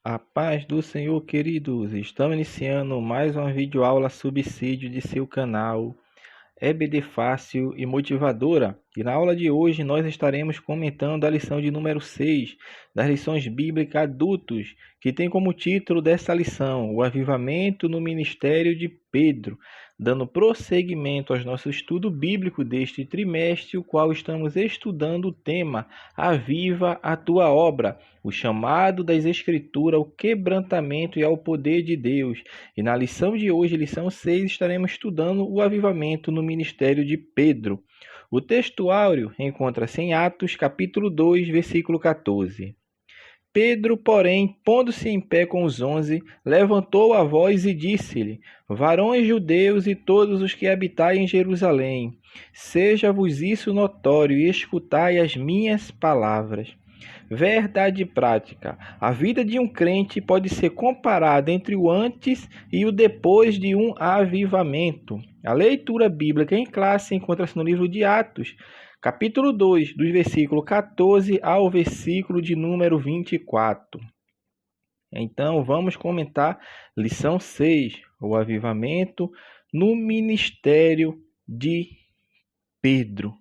A paz do Senhor, queridos. Estamos iniciando mais uma videoaula subsídio de seu canal EBD Fácil e Motivadora. E na aula de hoje nós estaremos comentando a lição de número 6 das lições bíblicas adultos, que tem como título dessa lição o avivamento no ministério de Pedro, dando prosseguimento ao nosso estudo bíblico deste trimestre, o qual estamos estudando o tema Aviva a tua obra, o chamado das Escrituras, o quebrantamento e ao poder de Deus. E na lição de hoje, lição 6, estaremos estudando o avivamento no ministério de Pedro. O texto áureo encontra-se em Atos, capítulo 2, versículo 14. Pedro, porém, pondo-se em pé com os 11, levantou a voz e disse-lhe: Varões judeus e todos os que habitai em Jerusalém, seja-vos isso notório e escutai as minhas palavras. Verdade prática. A vida de um crente pode ser comparada entre o antes e o depois de um avivamento. A leitura bíblica em classe encontra-se no livro de Atos, capítulo 2, dos versículos 14 ao versículo de número 24. Então, vamos comentar lição 6, o avivamento no ministério de Pedro.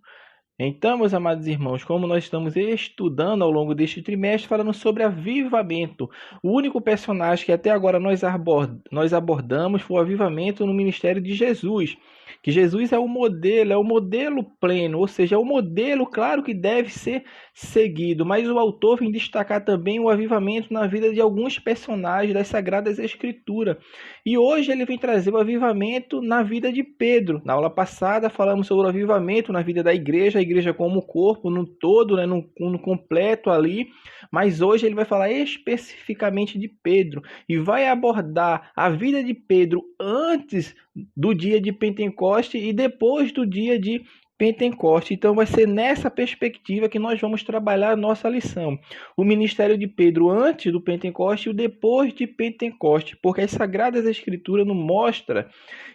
Então, meus amados irmãos, como nós estamos estudando ao longo deste trimestre, falando sobre avivamento, o único personagem que até agora nós abordamos foi o avivamento no ministério de Jesus, que Jesus é o modelo pleno, ou seja, é o modelo, claro, que deve ser seguido, mas o autor vem destacar também o avivamento na vida de alguns personagens das Sagradas Escrituras. E hoje ele vem trazer o avivamento na vida de Pedro. Na aula passada falamos sobre o avivamento na vida da igreja, a igreja como corpo, no todo, né, no completo ali. Mas hoje ele vai falar especificamente de Pedro e vai abordar a vida de Pedro antes do dia de Pentecoste e depois do dia de Pentecoste. Então vai ser nessa perspectiva que nós vamos trabalhar a nossa lição. O ministério de Pedro antes do Pentecoste e o depois de Pentecoste, porque as Sagradas Escrituras nos mostram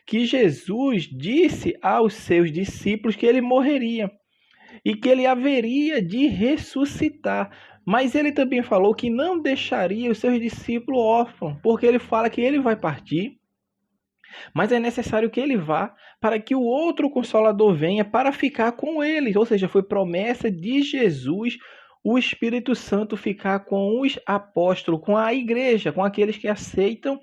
que Jesus disse aos seus discípulos que ele morreria e que ele haveria de ressuscitar. Mas ele também falou que não deixaria os seus discípulos órfãos, porque ele fala que ele vai partir, mas é necessário que ele vá para que o outro Consolador venha para ficar com eles. Ou seja, foi promessa de Jesus o Espírito Santo ficar com os apóstolos, com a igreja, com aqueles que aceitam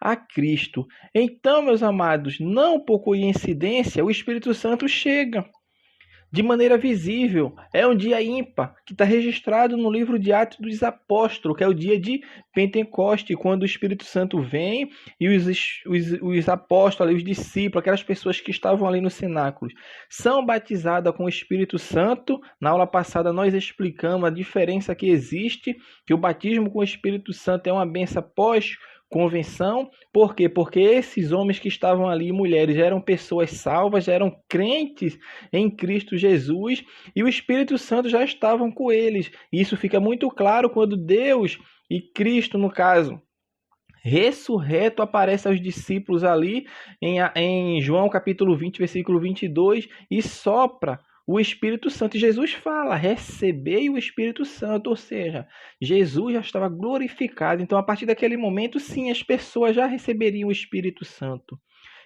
a Cristo. Então, meus amados, não por coincidência, o Espírito Santo chega de maneira visível. É um dia ímpar, que está registrado no livro de Atos dos Apóstolos, que é o dia de Pentecoste, quando o Espírito Santo vem e os apóstolos, os discípulos, aquelas pessoas que estavam ali no cenáculo, são batizadas com o Espírito Santo. Na aula passada nós explicamos a diferença que existe, que o batismo com o Espírito Santo é uma bênção pós-convenção. Por quê? Porque esses homens que estavam ali, mulheres, já eram pessoas salvas, já eram crentes em Cristo Jesus e o Espírito Santo já estavam com eles. E isso fica muito claro quando Deus e Cristo, no caso, ressurreto, aparece aos discípulos ali em João capítulo 20, versículo 22 e sopra o Espírito Santo. E Jesus fala: recebei o Espírito Santo, ou seja, Jesus já estava glorificado. Então, a partir daquele momento, sim, as pessoas já receberiam o Espírito Santo.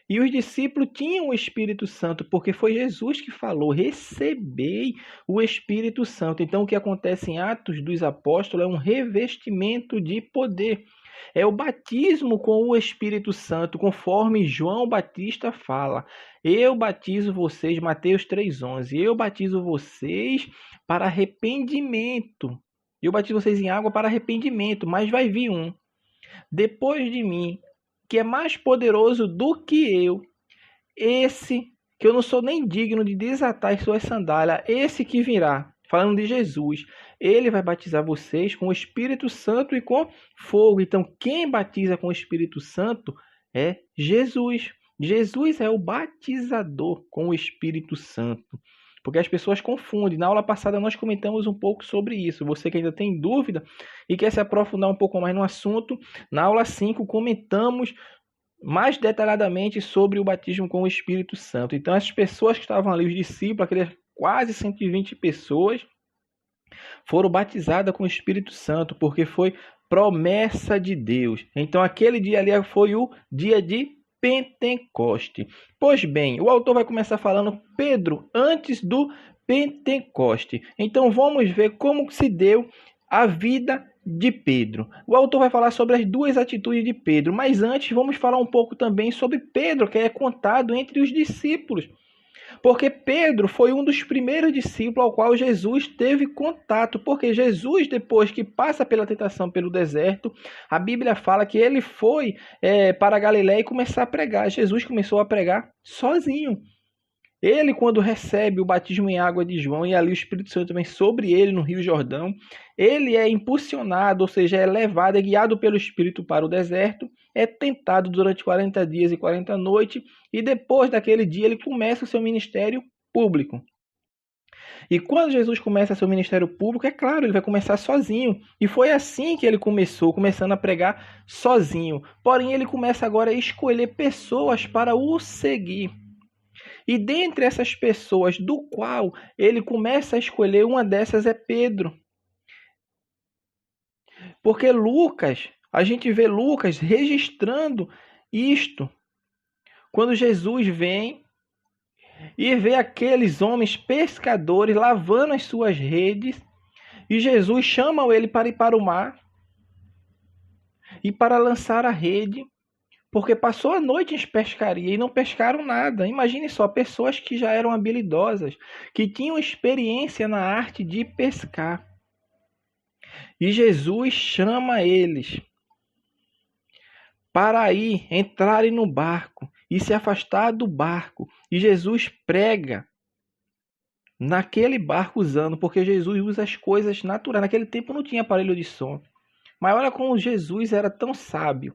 E os discípulos tinham o Espírito Santo, porque foi Jesus que falou: recebei o Espírito Santo. Então, o que acontece em Atos dos Apóstolos é um revestimento de poder. É o batismo com o Espírito Santo, conforme João Batista fala. Eu batizo vocês, Mateus 3,11. Eu batizo vocês para arrependimento. Eu batizo vocês em água para arrependimento, mas vai vir um depois de mim, que é mais poderoso do que eu, esse que eu não sou nem digno de desatar as suas sandálias, esse que virá, falando de Jesus, ele vai batizar vocês com o Espírito Santo e com fogo. Então, quem batiza com o Espírito Santo é Jesus. Jesus é o batizador com o Espírito Santo. Porque as pessoas confundem. Na aula passada nós comentamos um pouco sobre isso. Você que ainda tem dúvida e quer se aprofundar um pouco mais no assunto, na aula 5 comentamos mais detalhadamente sobre o batismo com o Espírito Santo. Então, as pessoas que estavam ali, os discípulos, aquelas quase 120 pessoas, foram batizadas com o Espírito Santo, porque foi promessa de Deus. Então aquele dia ali foi o dia de Pentecoste. Pois bem, o autor vai começar falando Pedro antes do Pentecoste. Então vamos ver como se deu a vida de Pedro. O autor vai falar sobre as duas atitudes de Pedro, mas antes vamos falar um pouco também sobre Pedro, que é contado entre os discípulos. Porque Pedro foi um dos primeiros discípulos ao qual Jesus teve contato. Porque Jesus, depois que passa pela tentação pelo deserto, a Bíblia fala que ele foi para a Galiléia e começar a pregar. Jesus começou a pregar sozinho. Ele, quando recebe o batismo em água de João, e ali o Espírito Santo vem sobre ele no Rio Jordão, ele é impulsionado, ou seja, é levado, é guiado pelo Espírito para o deserto, é tentado durante 40 dias e 40 noites, e depois daquele dia ele começa o seu ministério público. E quando Jesus começa seu ministério público, é claro, ele vai começar sozinho. E foi assim que ele começou, começando a pregar sozinho. Porém, ele começa agora a escolher pessoas para o seguir. E dentre essas pessoas, do qual ele começa a escolher, uma dessas é Pedro. Porque Lucas, a gente vê Lucas registrando isto. Quando Jesus vem e vê aqueles homens pescadores lavando as suas redes, e Jesus chama ele para ir para o mar e para lançar a rede. Porque passou a noite em pescaria e não pescaram nada. Imagine só, pessoas que já eram habilidosas, que tinham experiência na arte de pescar. E Jesus chama eles para aí entrarem no barco e se afastar do barco. E Jesus prega naquele barco usando, porque Jesus usa as coisas naturais. Naquele tempo não tinha aparelho de som. Mas olha como Jesus era tão sábio.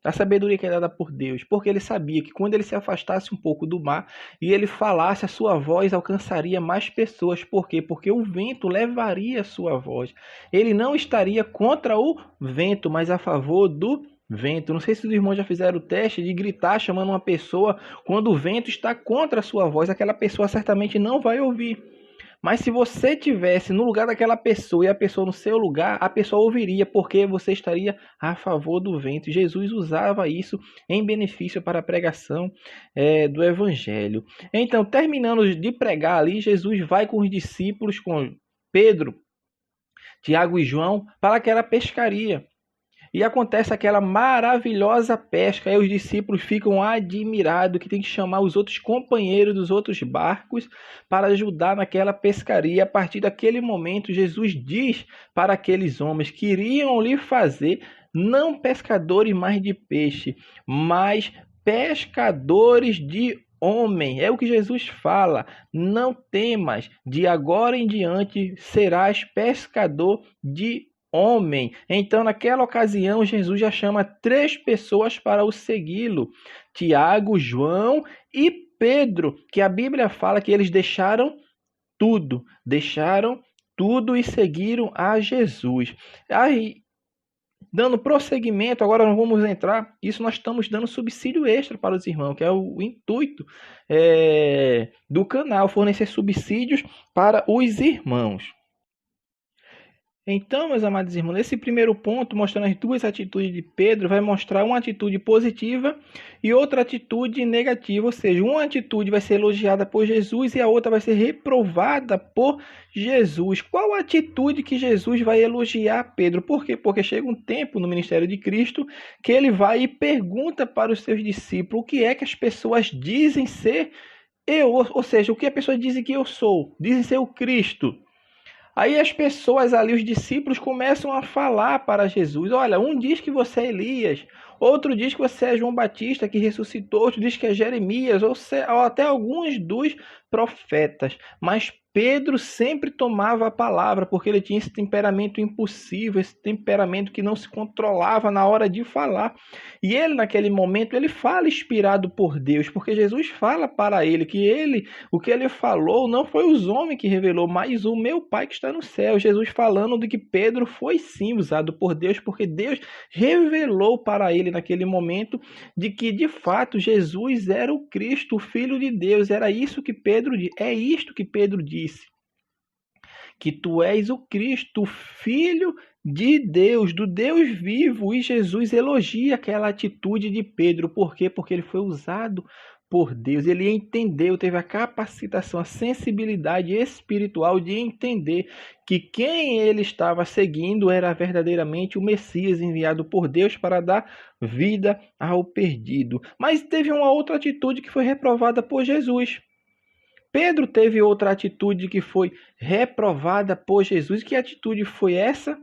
A sabedoria que é dada por Deus, porque ele sabia que quando ele se afastasse um pouco do mar e ele falasse, a sua voz alcançaria mais pessoas. Por quê? Porque o vento levaria a sua voz. Ele não estaria contra o vento, mas a favor do vento. Não sei se os irmãos já fizeram o teste de gritar chamando uma pessoa quando o vento está contra a sua voz. Aquela pessoa certamente não vai ouvir. Mas se você tivesse no lugar daquela pessoa e a pessoa no seu lugar, a pessoa ouviria, porque você estaria a favor do vento. Jesus usava isso em benefício para a pregação do evangelho. Então, terminando de pregar ali, Jesus vai com os discípulos, com Pedro, Tiago e João, para aquela pescaria. E acontece aquela maravilhosa pesca. Aí os discípulos ficam admirados, que tem que chamar os outros companheiros dos outros barcos para ajudar naquela pescaria. A partir daquele momento, Jesus diz para aqueles homens que iriam lhe fazer não pescadores mais de peixe, mas pescadores de homem. É o que Jesus fala: não temas, de agora em diante serás pescador de homem. Então, naquela ocasião, Jesus já chama 3 pessoas para o segui-lo: Tiago, João e Pedro, que a Bíblia fala que eles deixaram tudo e seguiram a Jesus. Aí, dando prosseguimento, agora não vamos entrar, isso nós estamos dando subsídio extra para os irmãos, que é o intuito do canal, fornecer subsídios para os irmãos. Então, meus amados irmãos, nesse primeiro ponto, mostrando as duas atitudes de Pedro, vai mostrar uma atitude positiva e outra atitude negativa, ou seja, uma atitude vai ser elogiada por Jesus e a outra vai ser reprovada por Jesus. Qual a atitude que Jesus vai elogiar Pedro? Por quê? Porque chega um tempo no ministério de Cristo que ele vai e pergunta para os seus discípulos o que é que as pessoas dizem ser eu, ou seja, o que as pessoas dizem que eu sou, dizem ser o Cristo. Aí as pessoas ali, os discípulos, começam a falar para Jesus: olha, um diz que você é Elias, outro diz que você é João Batista que ressuscitou, outro diz que é Jeremias, ou até alguns dos profetas. Mas Pedro sempre tomava a palavra, porque ele tinha esse temperamento impulsivo, esse temperamento que não se controlava na hora de falar. E ele, naquele momento, ele fala inspirado por Deus, porque Jesus fala para ele que o que ele falou não foi os homens que revelou, mas o meu Pai que está no céu. Jesus falando de que Pedro foi sim usado por Deus, porque Deus revelou para ele naquele momento de que, de fato, Jesus era o Cristo, o Filho de Deus. Era isso que Pedro disse. É isto que Pedro disse: que tu és o Cristo, o Filho de Deus, do Deus vivo. E Jesus elogia aquela atitude de Pedro. Por quê? Porque ele foi usado por Deus. Ele entendeu, teve a capacitação, a sensibilidade espiritual de entender que quem ele estava seguindo era verdadeiramente o Messias enviado por Deus para dar vida ao perdido. Mas teve uma outra atitude que foi reprovada por Jesus. Pedro teve outra atitude que foi reprovada por Jesus. Que atitude foi essa?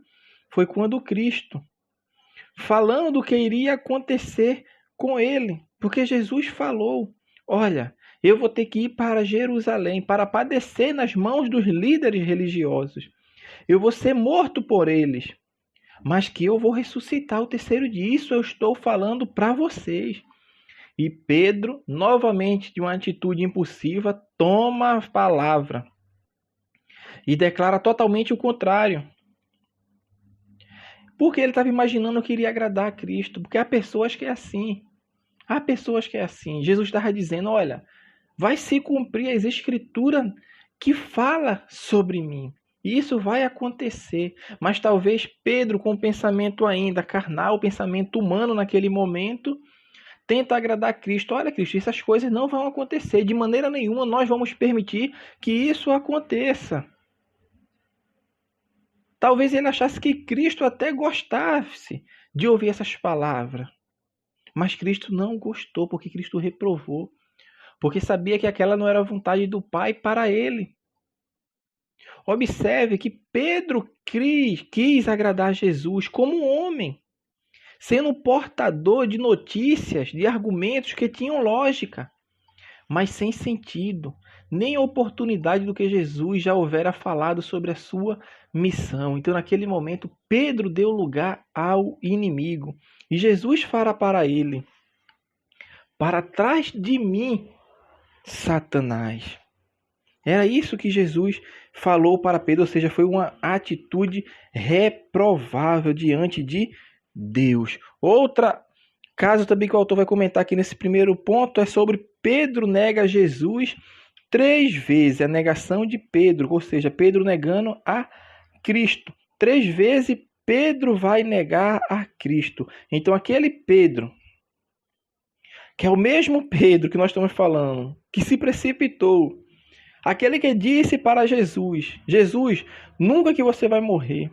Foi quando Cristo, falando do que iria acontecer com ele, porque Jesus falou: olha, eu vou ter que ir para Jerusalém para padecer nas mãos dos líderes religiosos. Eu vou ser morto por eles, mas que eu vou ressuscitar ao terceiro dia. Isso eu estou falando para vocês. E Pedro, novamente de uma atitude impulsiva, toma a palavra e declara totalmente o contrário. Porque ele estava imaginando que iria agradar a Cristo. Porque há pessoas que é assim. Há pessoas que é assim. Jesus estava dizendo: olha, vai se cumprir as escrituras que fala sobre mim. E isso vai acontecer. Mas talvez Pedro, com o pensamento ainda carnal, o pensamento humano naquele momento, tenta agradar a Cristo. Olha, Cristo, essas coisas não vão acontecer. De maneira nenhuma nós vamos permitir que isso aconteça. Talvez ele achasse que Cristo até gostasse de ouvir essas palavras. Mas Cristo não gostou, porque Cristo reprovou. Porque sabia que aquela não era a vontade do Pai para ele. Observe que Pedro quis agradar Jesus como um homem, sendo um portador de notícias, de argumentos que tinham lógica, mas sem sentido, nem oportunidade do que Jesus já houvera falado sobre a sua missão. Então, naquele momento, Pedro deu lugar ao inimigo. E Jesus fala para ele: para trás de mim, Satanás. Era isso que Jesus falou para Pedro, ou seja, foi uma atitude reprovável diante de Deus. Outra caso também que o autor vai comentar aqui nesse primeiro ponto é sobre Pedro nega Jesus 3 vezes, a negação de Pedro, ou seja, Pedro negando a Cristo. 3 vezes Pedro vai negar a Cristo. Então aquele Pedro, que é o mesmo Pedro que nós estamos falando, que se precipitou, aquele que disse para Jesus: Jesus, nunca que você vai morrer.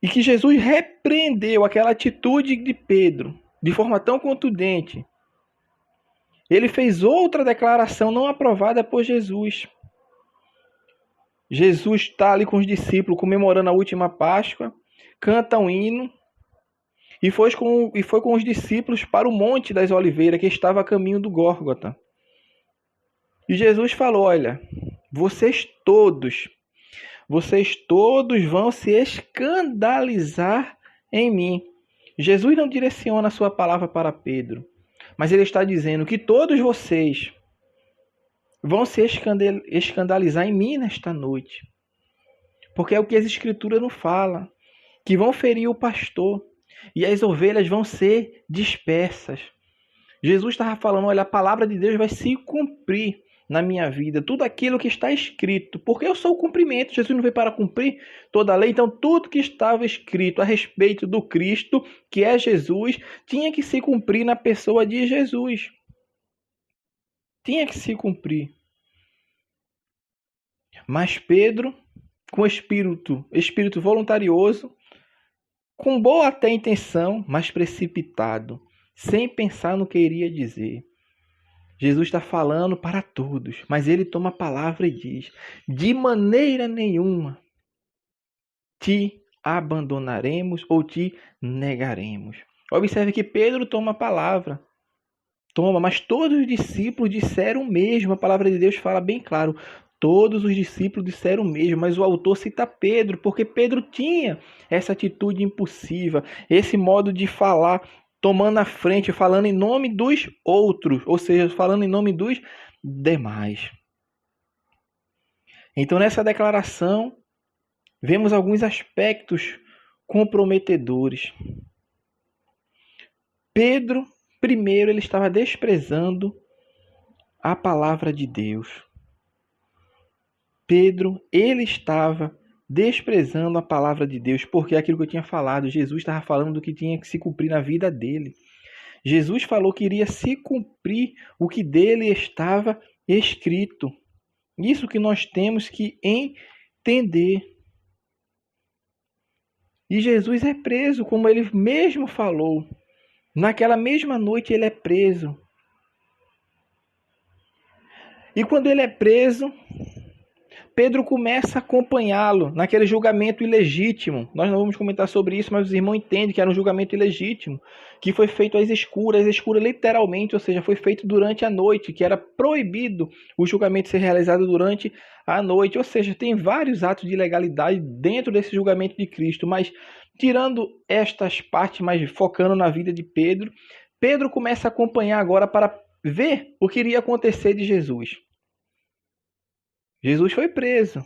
E que Jesus repreendeu aquela atitude de Pedro de forma tão contundente. Ele fez outra declaração não aprovada por Jesus. Jesus está ali com os discípulos comemorando a última Páscoa, canta um hino e foi com os discípulos para o Monte das Oliveiras, que estava a caminho do Gólgota. E Jesus falou: olha, vocês todos vão se escandalizar em mim. Jesus não direciona a sua palavra para Pedro, mas ele está dizendo que todos vocês vão se escandalizar em mim nesta noite. Porque é o que as escrituras não falam, que vão ferir o pastor e as ovelhas vão ser dispersas. Jesus estava falando: olha, a palavra de Deus vai se cumprir na minha vida, tudo aquilo que está escrito, porque eu sou o cumprimento. Jesus não veio para cumprir toda a lei, então tudo que estava escrito a respeito do Cristo, que é Jesus, tinha que se cumprir na pessoa de Jesus. Tinha que se cumprir. Mas Pedro, com espírito voluntarioso, com boa até intenção, mas precipitado, sem pensar no que iria dizer. Jesus está falando para todos, mas ele toma a palavra e diz: de maneira nenhuma te abandonaremos ou te negaremos. Observe que Pedro toma a palavra. Mas todos os discípulos disseram o mesmo. A palavra de Deus fala bem claro. Todos os discípulos disseram o mesmo, mas o autor cita Pedro, porque Pedro tinha essa atitude impulsiva, esse modo de falar, tomando a frente, falando em nome dos outros, ou seja, falando em nome dos demais. Então, nessa declaração, vemos alguns aspectos comprometedores. Pedro, primeiro, ele estava desprezando a palavra de Deus. Pedro, ele estava desprezando a palavra de Deus, porque é aquilo que eu tinha falado, Jesus estava falando do que tinha que se cumprir na vida dele. Jesus falou que iria se cumprir o que dele estava escrito. Isso que nós temos que entender. E Jesus é preso, como ele mesmo falou. Naquela mesma noite ele é preso. E quando ele é preso, Pedro começa a acompanhá-lo naquele julgamento ilegítimo. Nós não vamos comentar sobre isso, mas os irmãos entendem que era um julgamento ilegítimo, que foi feito às escuras literalmente, ou seja, foi feito durante a noite, que era proibido o julgamento ser realizado durante a noite. Ou seja, tem vários atos de ilegalidade dentro desse julgamento de Cristo, mas tirando estas partes, mas focando na vida de Pedro, Pedro começa a acompanhar agora para ver o que iria acontecer de Jesus. Jesus foi preso.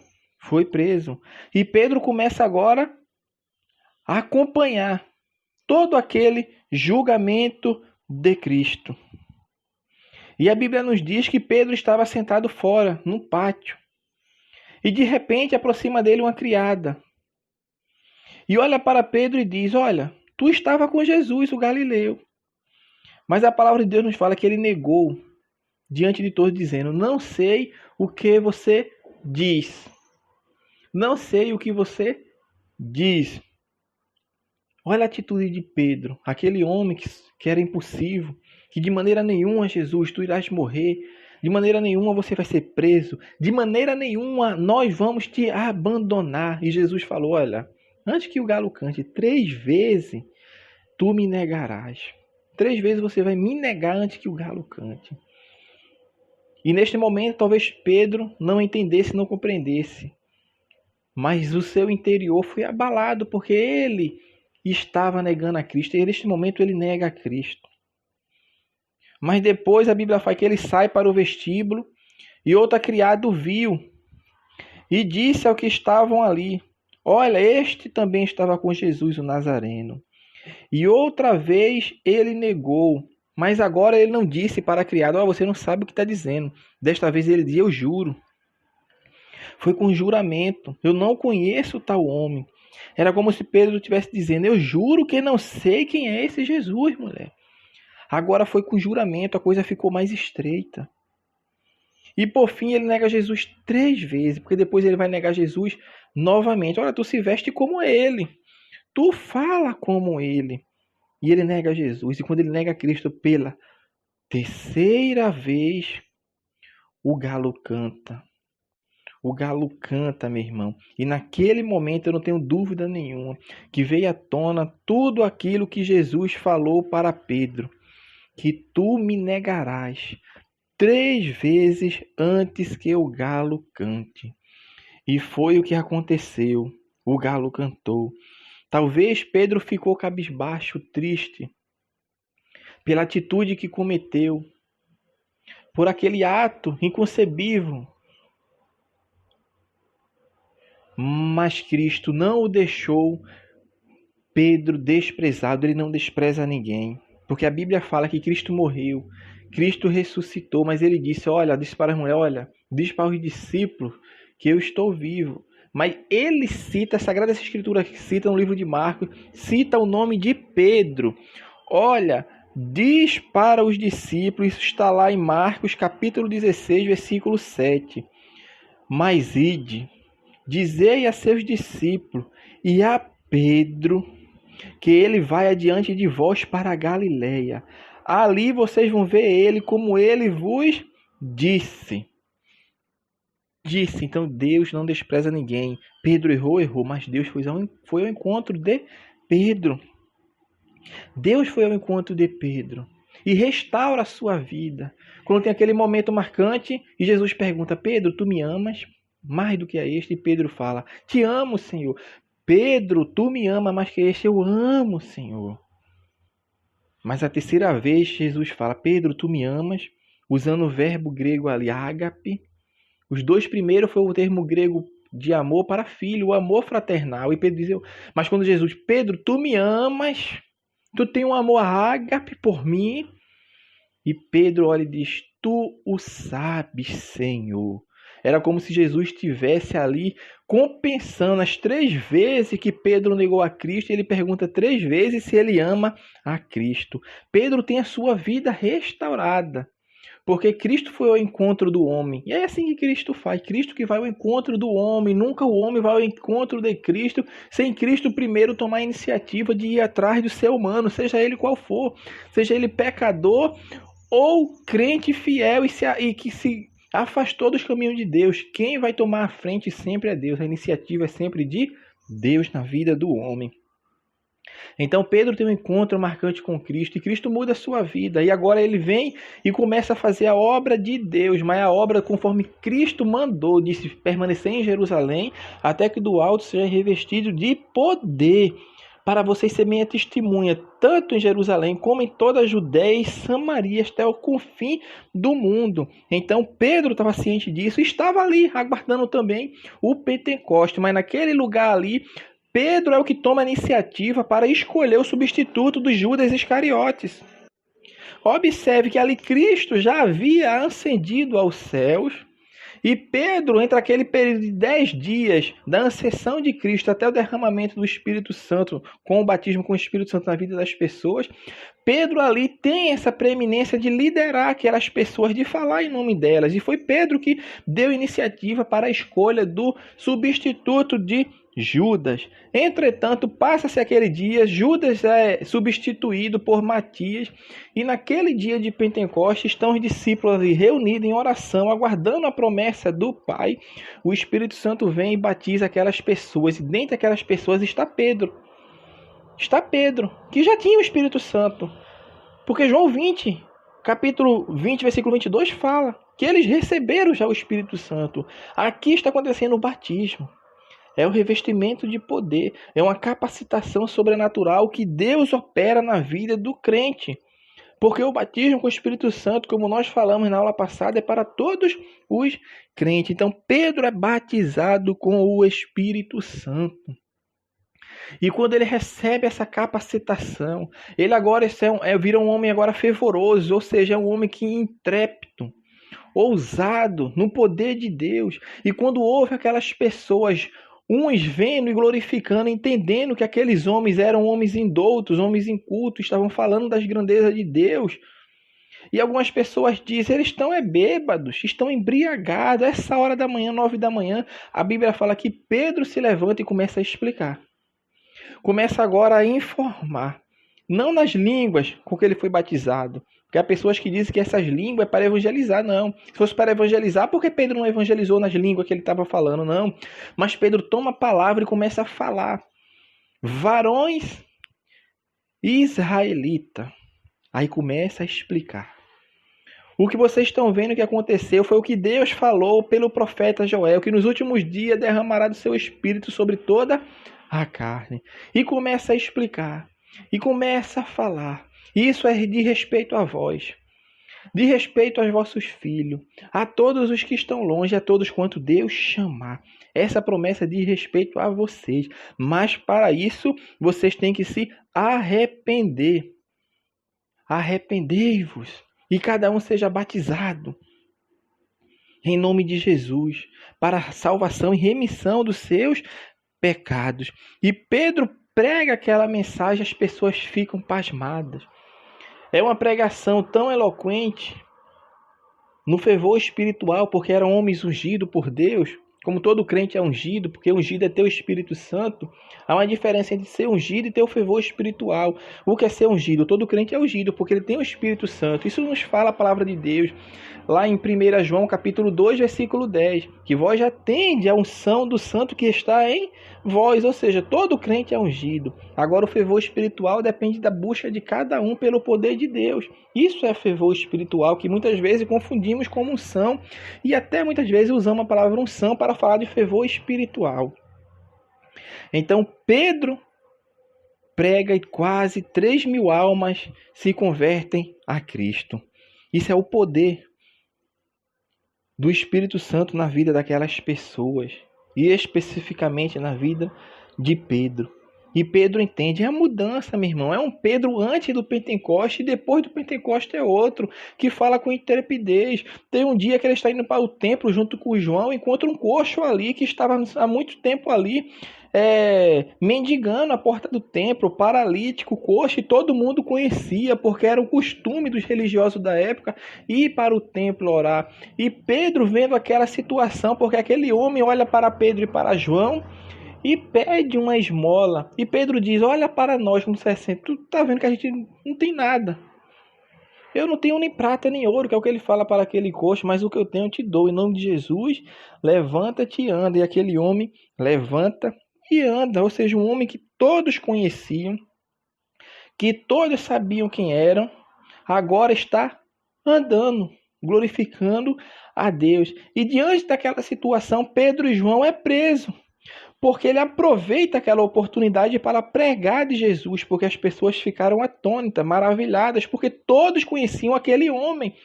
E Pedro começa agora a acompanhar todo aquele julgamento de Cristo. E a Bíblia nos diz que Pedro estava sentado fora, no pátio. E de repente aproxima dele uma criada. E olha para Pedro e diz: olha, tu estava com Jesus, o Galileu. Mas a palavra de Deus nos fala que ele negou diante de todos, dizendo: não sei o que você diz. Não sei o que você diz. Olha a atitude de Pedro, aquele homem que era impulsivo, que de maneira nenhuma, Jesus, tu irás morrer, de maneira nenhuma você vai ser preso, de maneira nenhuma nós vamos te abandonar. E Jesus falou: olha, antes que o galo cante 3 vezes, tu me negarás. 3 vezes você vai me negar antes que o galo cante. E neste momento, talvez Pedro não entendesse, não compreendesse. Mas o seu interior foi abalado, porque ele estava negando a Cristo. E neste momento ele nega a Cristo. Mas depois a Bíblia fala que ele sai para o vestíbulo e outra criada o viu. E disse ao que estavam ali: olha, este também estava com Jesus o Nazareno. E outra vez ele negou. Mas agora ele não disse para a criada: oh, você não sabe o que está dizendo. Desta vez ele disse: eu juro. Foi com juramento. Eu não conheço tal homem. Era como se Pedro estivesse dizendo: eu juro que não sei quem é esse Jesus, mulher. Agora foi com juramento, a coisa ficou mais estreita. E por fim ele nega Jesus 3 vezes, porque depois ele vai negar Jesus novamente. Olha, tu se veste como ele. Tu fala como ele. E ele nega Jesus. E quando ele nega Cristo pela 3ª vez, o galo canta. O galo canta, meu irmão. E naquele momento eu não tenho dúvida nenhuma que veio à tona tudo aquilo que Jesus falou para Pedro. Que tu me negarás 3 vezes antes que o galo cante. E foi o que aconteceu. O galo cantou. Talvez Pedro ficou cabisbaixo, triste, pela atitude que cometeu, por aquele ato inconcebível. Mas Cristo não o deixou Pedro desprezado, ele não despreza ninguém. Porque a Bíblia fala que Cristo morreu, Cristo ressuscitou, mas ele disse: olha, disse para a mulher, olha, diz para os discípulos que eu estou vivo. Mas ele cita, a Sagrada Escritura cita no livro de Marcos, cita o nome de Pedro. Olha, diz para os discípulos, isso está lá em Marcos capítulo 16, versículo 7. Mas ide, dizei a seus discípulos e a Pedro que ele vai adiante de vós para a Galileia. Ali vocês vão ver ele como ele vos disse. Então Deus não despreza ninguém. Pedro errou, mas Deus foi ao encontro de Pedro. Deus foi ao encontro de Pedro e restaura a sua vida. Quando tem aquele momento marcante e Jesus pergunta: Pedro, tu me amas mais do que a este? E Pedro fala: te amo, Senhor. Pedro, tu me amas mais que este? Eu amo, Senhor. Mas a 3ª vez Jesus fala: Pedro, tu me amas, usando o verbo grego ali, ágape. Os 2 primeiros foi o termo grego de amor para filho, o amor fraternal. E Pedro diz: mas quando Jesus: Pedro, tu me amas, tu tem um amor ágape por mim. E Pedro olha e diz: tu o sabes, Senhor. Era como se Jesus estivesse ali compensando as 3 vezes que Pedro negou a Cristo. Ele pergunta 3 vezes se ele ama a Cristo. Pedro tem a sua vida restaurada, porque Cristo foi ao encontro do homem. E é assim que Cristo faz. Cristo que vai ao encontro do homem. Nunca o homem vai ao encontro de Cristo sem Cristo primeiro tomar a iniciativa de ir atrás do ser humano, seja ele qual for. Seja ele pecador ou crente fiel e que se afastou dos caminhos de Deus. Quem vai tomar a frente sempre é Deus. A iniciativa é sempre de Deus na vida do homem. Então Pedro tem um encontro marcante com Cristo e Cristo muda a sua vida. E agora ele vem e começa a fazer a obra de Deus, mas a obra conforme Cristo mandou, disse permanecer em Jerusalém até que do alto seja revestido de poder, para vocês serem minha testemunha, tanto em Jerusalém como em toda a Judéia e Samaria, até o confim do mundo. Então Pedro estava ciente disso e estava ali, aguardando também o Pentecoste. Mas naquele lugar ali, Pedro é o que toma a iniciativa para escolher o substituto de Judas Iscariotes. Observe que ali Cristo já havia ascendido aos céus, e Pedro, entre aquele período de 10 dias da ascensão de Cristo até o derramamento do Espírito Santo, com o batismo com o Espírito Santo na vida das pessoas, Pedro ali tem essa preeminência de liderar aquelas pessoas, de falar em nome delas. E foi Pedro que deu iniciativa para a escolha do substituto de Judas. Entretanto, passa-se aquele dia, Judas é substituído por Matias, e naquele dia de Pentecostes estão os discípulos ali reunidos em oração, aguardando a promessa do Pai. O Espírito Santo vem e batiza aquelas pessoas, e dentre aquelas pessoas está Pedro. Está Pedro, que já tinha o Espírito Santo, porque João 20, capítulo 20, versículo 22 fala que eles receberam já o Espírito Santo. Aqui está acontecendo o batismo. É o revestimento de poder, é uma capacitação sobrenatural que Deus opera na vida do crente. Porque o batismo com o Espírito Santo, como nós falamos na aula passada, é para todos os crentes. Então Pedro é batizado com o Espírito Santo. E quando ele recebe essa capacitação, ele agora vira um homem agora fervoroso, ou seja, é um homem que intrépido, ousado no poder de Deus. E quando ouve aquelas pessoas, uns vendo e glorificando, entendendo que aqueles homens eram homens indoutos, homens incultos, estavam falando das grandezas de Deus. E algumas pessoas dizem, eles estão bêbados, estão embriagados, essa hora da manhã, 9 da manhã. A Bíblia fala que Pedro se levanta e começa a explicar. Começa agora a informar, não nas línguas com que ele foi batizado, porque há pessoas que dizem que essas línguas é para evangelizar. Não. Se fosse para evangelizar, por que Pedro não evangelizou nas línguas que ele estava falando? Não. Mas Pedro toma a palavra e começa a falar. Varões israelita. Aí começa a explicar. O que vocês estão vendo que aconteceu foi o que Deus falou pelo profeta Joel, que nos últimos dias derramará do seu espírito sobre toda a carne. E começa a explicar. E começa a falar. Isso é de respeito a vós, de respeito aos vossos filhos, a todos os que estão longe, a todos quanto Deus chamar. Essa promessa diz respeito a vocês, mas para isso vocês têm que se arrepender. Arrependei-vos e cada um seja batizado em nome de Jesus para a salvação e remissão dos seus pecados. E Pedro prega aquela mensagem, as pessoas ficam pasmadas. É uma pregação tão eloquente, no fervor espiritual, porque eram homens ungidos por Deus, como todo crente é ungido, porque ungido é ter o Espírito Santo. Há uma diferença entre ser ungido e ter o fervor espiritual. O que é ser ungido? Todo crente é ungido, porque ele tem o Espírito Santo. Isso nos fala a palavra de Deus, lá em 1 João, capítulo 2, versículo 10, que vós já tendes a unção do santo que está em vós, ou seja, todo crente é ungido. Agora o fervor espiritual depende da busca de cada um pelo poder de Deus. Isso é fervor espiritual, que muitas vezes confundimos com unção, e até muitas vezes usamos a palavra unção para falar de fervor espiritual. Então Pedro prega e quase 3.000 almas se convertem a Cristo. Isso é o poder do Espírito Santo na vida daquelas pessoas, e especificamente na vida de Pedro. E Pedro entende, é a mudança, meu irmão. É um Pedro antes do Pentecoste e depois do Pentecoste é outro, que fala com intrepidez. Tem um dia que ele está indo para o templo junto com João, encontra um coxo ali que estava há muito tempo ali, mendigando a porta do templo, paralítico, coxo, e todo mundo conhecia, porque era o costume dos religiosos da época ir para o templo orar. E Pedro vendo aquela situação, porque aquele homem olha para Pedro e para João e pede uma esmola. E Pedro diz, olha para nós como 60, tu tá vendo que a gente não tem nada. Eu não tenho nem prata nem ouro, que é o que ele fala para aquele coxo, mas o que eu tenho eu te dou. Em nome de Jesus, levanta-te e anda. E aquele homem levanta e anda, ou seja, um homem que todos conheciam, que todos sabiam quem eram, agora está andando, glorificando a Deus. E diante daquela situação, Pedro e João é preso, porque ele aproveita aquela oportunidade para pregar de Jesus, porque as pessoas ficaram atônitas, maravilhadas, porque todos conheciam aquele homem.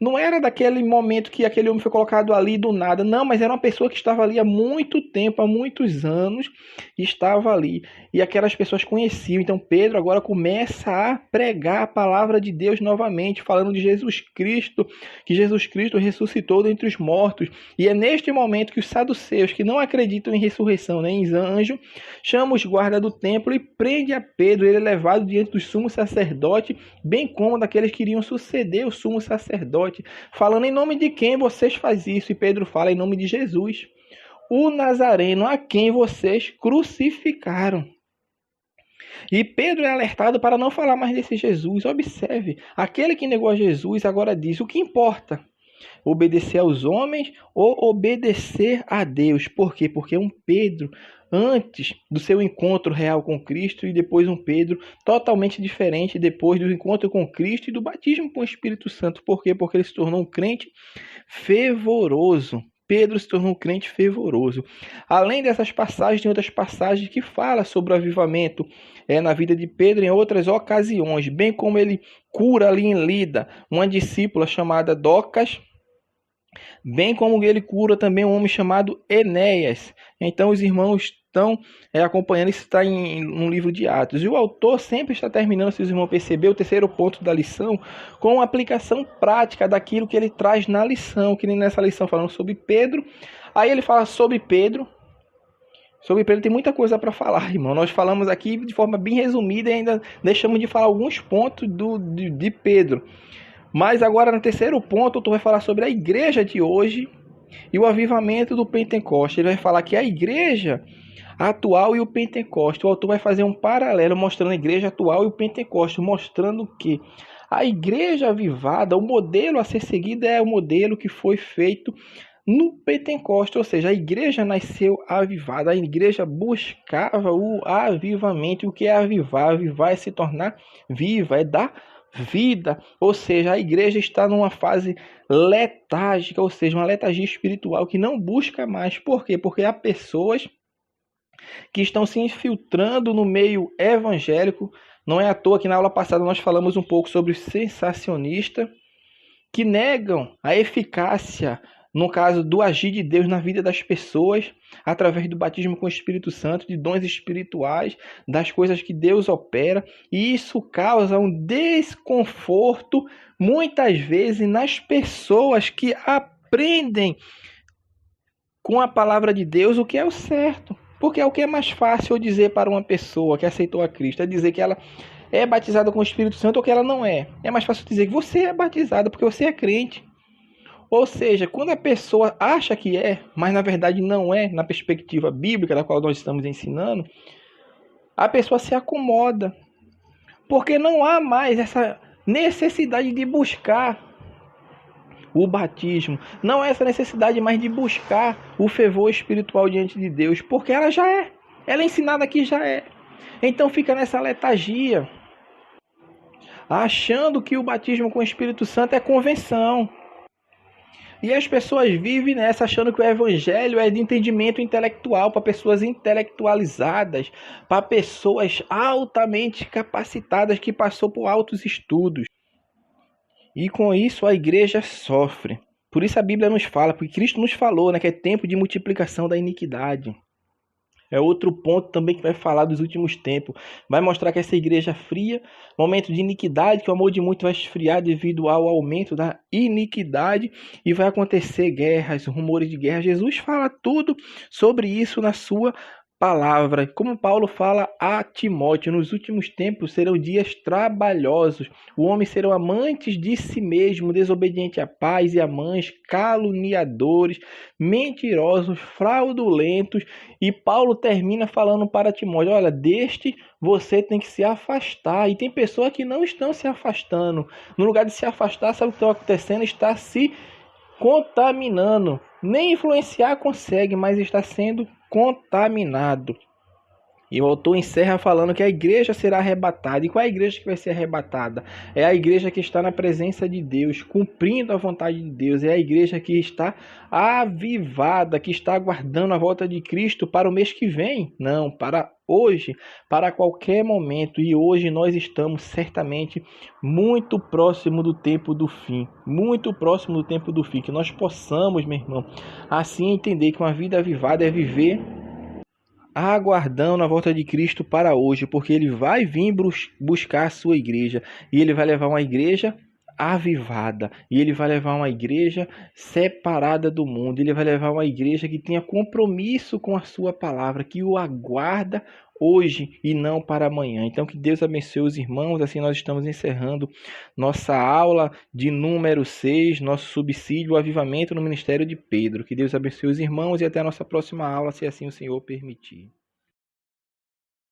Não era daquele momento que aquele homem foi colocado ali do nada, não, mas era uma pessoa que estava ali há muito tempo, há muitos anos, estava ali. E aquelas pessoas conheciam. Então Pedro agora começa a pregar a palavra de Deus novamente, falando de Jesus Cristo, que Jesus Cristo ressuscitou dentre os mortos. E é neste momento que os saduceus, que não acreditam em ressurreição, nem em anjo, chamam os guardas do templo e prende a Pedro. Ele é levado diante do sumo sacerdote, bem como daqueles que iriam suceder o sumo sacerdote, falando em nome de quem vocês fazem isso. E Pedro fala em nome de Jesus, o Nazareno, a quem vocês crucificaram. E Pedro é alertado para não falar mais desse Jesus. Observe, aquele que negou a Jesus agora diz, o que importa? Obedecer aos homens ou obedecer a Deus? Por quê? Porque um Pedro, antes do seu encontro real com Cristo, e depois um Pedro totalmente diferente depois do encontro com Cristo e do batismo com o Espírito Santo. Por quê? Porque ele se tornou um crente fervoroso. Pedro se tornou um crente fervoroso. Além dessas passagens, tem outras passagens que falam sobre o avivamento na vida de Pedro em outras ocasiões, bem como ele cura ali em Lida uma discípula chamada Docas, bem como ele cura também um homem chamado Enéas. Então os irmãos estão acompanhando, isso está no livro de Atos. E o autor sempre está terminando, se os irmãos perceberam, o terceiro ponto da lição, com uma aplicação prática daquilo que ele traz na lição, que nem nessa lição falando sobre Pedro. Aí ele fala sobre Pedro. Sobre Pedro tem muita coisa para falar, irmão. Nós falamos aqui de forma bem resumida e ainda deixamos de falar alguns pontos de Pedro. Mas agora no terceiro ponto, tu vai falar sobre a igreja de hoje e o avivamento do Pentecoste. Ele vai falar que a igreja atual e o Pentecoste. O autor vai fazer um paralelo mostrando a igreja atual e o Pentecoste, mostrando que a igreja avivada, o modelo a ser seguido é o modelo que foi feito no Pentecoste, ou seja, a igreja nasceu avivada, a igreja buscava o avivamento. E o que é avivar? Avivar é se tornar viva, é dar vida, ou seja, a igreja está numa fase letárgica, ou seja, uma letargia espiritual que não busca mais. Por quê? Porque há pessoas que estão se infiltrando no meio evangélico. Não é à toa que na aula passada nós falamos um pouco sobre o sensacionista, que negam a eficácia, no caso do agir de Deus na vida das pessoas, através do batismo com o Espírito Santo, de dons espirituais, das coisas que Deus opera. E isso causa um desconforto, muitas vezes, nas pessoas que aprendem com a palavra de Deus o que é o certo. Porque é o que é mais fácil eu dizer para uma pessoa que aceitou a Cristo, é dizer que ela é batizada com o Espírito Santo ou que ela não é. É mais fácil dizer que você é batizada porque você é crente. Ou seja, quando a pessoa acha que é, mas na verdade não é, na perspectiva bíblica da qual nós estamos ensinando, a pessoa se acomoda. Porque não há mais essa necessidade de buscar o batismo. Não há essa necessidade mais de buscar o fervor espiritual diante de Deus, porque ela já é. Ela é ensinada que já é. Então fica nessa letargia, achando que o batismo com o Espírito Santo é convenção. E as pessoas vivem nessa, achando que o evangelho é de entendimento intelectual, para pessoas intelectualizadas, para pessoas altamente capacitadas que passou por altos estudos. E com isso a igreja sofre. Por isso a Bíblia nos fala, porque Cristo nos falou, que é tempo de multiplicação da iniquidade. É outro ponto também que vai falar dos últimos tempos. Vai mostrar que essa igreja fria, momento de iniquidade, que o amor de muito vai esfriar devido ao aumento da iniquidade e vai acontecer guerras, rumores de guerra. Jesus fala tudo sobre isso na sua palavra. Como Paulo fala a Timóteo, nos últimos tempos serão dias trabalhosos. Os homens serão amantes de si mesmo, desobedientes a pais e a mães, caluniadores, mentirosos, fraudulentos. E Paulo termina falando para Timóteo, olha, deste você tem que se afastar. E tem pessoas que não estão se afastando. No lugar de se afastar, sabe o que está acontecendo? Está se contaminando. Nem influenciar consegue, mas está sendo contaminado. E o autor encerra falando que a igreja será arrebatada. E qual é a igreja que vai ser arrebatada? É a igreja que está na presença de Deus, cumprindo a vontade de Deus. É a igreja que está avivada, que está aguardando a volta de Cristo para o mês que vem. Não, para hoje, para qualquer momento. E hoje nós estamos certamente muito próximo do tempo do fim. Muito próximo do tempo do fim. Que nós possamos, meu irmão, assim entender que uma vida avivada é viver aguardando a volta de Cristo para hoje, porque ele vai vir buscar a sua igreja, e ele vai levar uma igreja avivada, e ele vai levar uma igreja separada do mundo, ele vai levar uma igreja que tenha compromisso com a sua palavra, que o aguarda hoje e não para amanhã. Então que Deus abençoe os irmãos. Assim nós estamos encerrando nossa aula de número 6, nosso subsídio, o avivamento no ministério de Pedro. Que Deus abençoe os irmãos e até a nossa próxima aula, se assim o Senhor permitir.